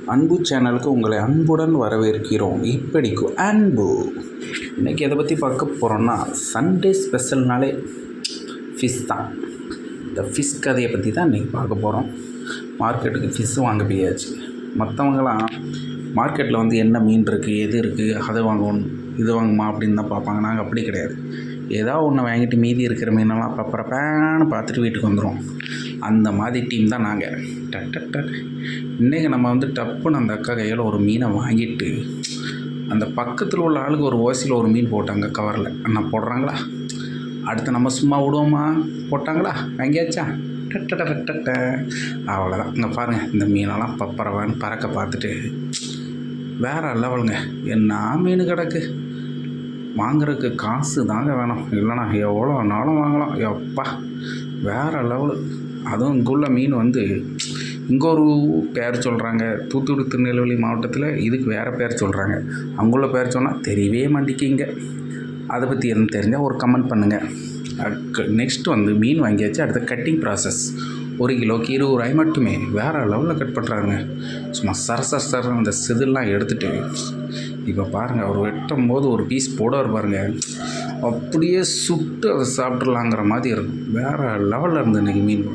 அன்பு சேனலுக்கு உங்களை அன்புடன் வரவேற்கிறோம். இப்படிக்கு அன்பு. இன்றைக்கி எதை பற்றி பார்க்க போகிறோன்னா, சண்டே ஸ்பெஷல்னாலே ஃபிஷ் தான். இந்த ஃபிஷ் கதையை பற்றி தான் இன்றைக்கி பார்க்க போகிறோம். மார்க்கெட்டுக்கு ஃபிஷ் வாங்க போயாச்சு. மற்றவங்களாம் மார்க்கெட்டில் வந்து என்ன மீன் இருக்குது, எது இருக்குது, அதை வாங்கணும், இது வாங்குமா அப்படின்னு தான் பார்ப்பாங்க. நாங்கள் அப்படி கிடையாது. ஏதாவது ஒன்று வாங்கிட்டு மீதி இருக்கிற மீனெல்லாம் பப்பரப்பான்னு பார்த்துட்டு வீட்டுக்கு வந்துடும். அந்த மாதிரி டீம் தான் நாங்கள். இன்றைக்கி நம்ம வந்து டப்புன்னு அந்த அக்கா கையில் ஒரு மீனை வாங்கிட்டு, அந்த பக்கத்தில் உள்ள ஆளுக்கு ஒரு ஓசியில் ஒரு மீன் போட்டாங்க கவரில். அண்ணா போடுறாங்களா, அடுத்து நம்ம சும்மா விடுவோமா, போட்டாங்களா, வாங்கியாச்சா, அவ்வளோதான். இங்கே பாருங்கள், இந்த மீனெல்லாம் பப்பரவான்னு பறக்க பார்த்துட்டு வேறு லெவலுங்க. என்ன மீன் கிடக்கு, வாங்குறதுக்கு காசு தாங்க வேணும், இல்லைனா எவ்வளோ நாளும் வாங்கலாம். எப்பா வேறு லெவலு. அதுவும் இங்குள்ள மீன் வந்து இங்கே ஒரு பேர் சொல்கிறாங்க, தூத்துக்குடி திருநெல்வேலி மாவட்டத்தில் இதுக்கு வேறு பேர் சொல்கிறாங்க. அங்குள்ள பேர் சொன்னால் தெரியவே மாட்டேங்கிங்க. அதை பற்றி எதுவும் தெரிஞ்சால் ஒரு கமெண்ட் பண்ணுங்கள். நெக்ஸ்ட்டு வந்து மீன் வாங்கியாச்சு. அடுத்த கட்டிங் ப்ராசஸ். 1 கிலோக்கு 20 ரூபாய் மட்டுமே. வேறு லெவலில் கட் பண்ணுறாங்க. சும்மா சர அந்த செதில்லாம் எடுத்துகிட்டு இப்போ பாருங்கள், அவர் வெட்டும் போது ஒரு பீஸ் போடுவார் பாருங்கள், அப்படியே சுட்டு அதை சாப்பிட்றலாங்கிற மாதிரி இருக்கும். வேறு லெவலில் இருந்து இன்றைக்கி மீன்.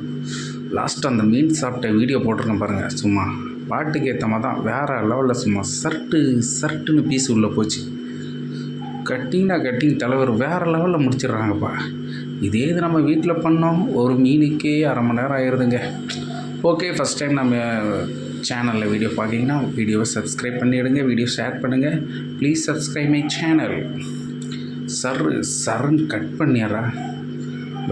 லாஸ்ட்டு அந்த மீன் சாப்பிட்ட வீடியோ போட்டிருக்கேன் பாருங்கள். சும்மா பாட்டுக்கு ஏற்ற மாதிரி தான் வேறு லெவலில் சும்மா சர்ட்டுன்னு பீஸ் உள்ளே போச்சு. கட்டிங் தலைவர் வேறு லெவலில் முடிச்சிடுறாங்கப்பா. இதே இது நம்ம வீட்டில் பண்ணோம், ஒரு மீனுக்கே அரை மணி நேரம் ஆயிடுதுங்க. ஓகே, ஃபஸ்ட் டைம் நம்ம சேனலில் வீடியோ பார்க்கிங்கன்னா வீடியோவை சப்ஸ்கிரைப் பண்ணிவிடுங்க, வீடியோ ஷேர் பண்ணுங்கள். Please subscribe my channel. சருன்னு கட் பண்ணிடுறா.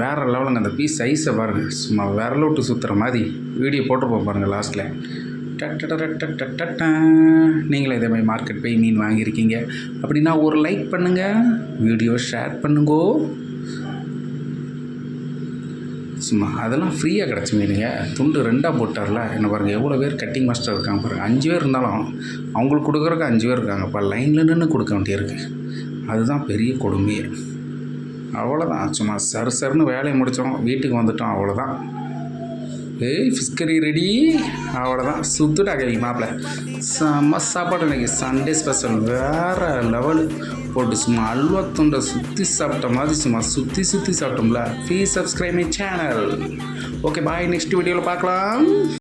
வேறு லெவலுங்க. அந்த பீஸ் சைஸை பாருங்கள், சும்மா விரல விட்டு சுற்றுற மாதிரி வீடியோ போட்டுருப்போம் பாருங்கள் லாஸ்ட்டில். நீங்களும் இதே மாதிரி மார்க்கெட் போய் மீன் வாங்கியிருக்கீங்க அப்படின்னா ஒரு லைக் பண்ணுங்கள், வீடியோ ஷேர் பண்ணுங்கோ. சும்மா அதெல்லாம் ஃப்ரீயாக கிடச்சி மீனுங்க. துண்டு 2ஆக போட்டார்ல. என்ன பாருங்கள், எவ்வளோ பேர் கட்டிங் மாஸ்டர் இருக்காங்க பாருங்கள். 5 பேர் இருந்தாலும் அவங்களுக்கு கொடுக்குறக்கு 5 பேர் இருக்காங்கப்பா. லைனில் நின்று கொடுக்க வேண்டியிருக்கு. அதுதான் பெரிய கொடுமையே. அவ்வளோதான். சும்மா சருன்னு வேலையை முடித்தோம், வீட்டுக்கு வந்துட்டோம், அவ்வளோதான். ஃபிஷ் கறி ரெடி, அவ்வளோதான். சுத்துட்டா கவி மாப்பிள்ள. செம்ம சாப்பாடு இன்றைக்கி சண்டே ஸ்பெஷல். வேறு லெவலு போட்டு சும்மா அல்வா துண்டை சுற்றி சாப்பிட்ட மாதிரி சும்மா சுற்றி சாப்பிட்டோம்ல. Please subscribe my channel. Okay bye, next வீடியோவில் பார்க்கலாம்.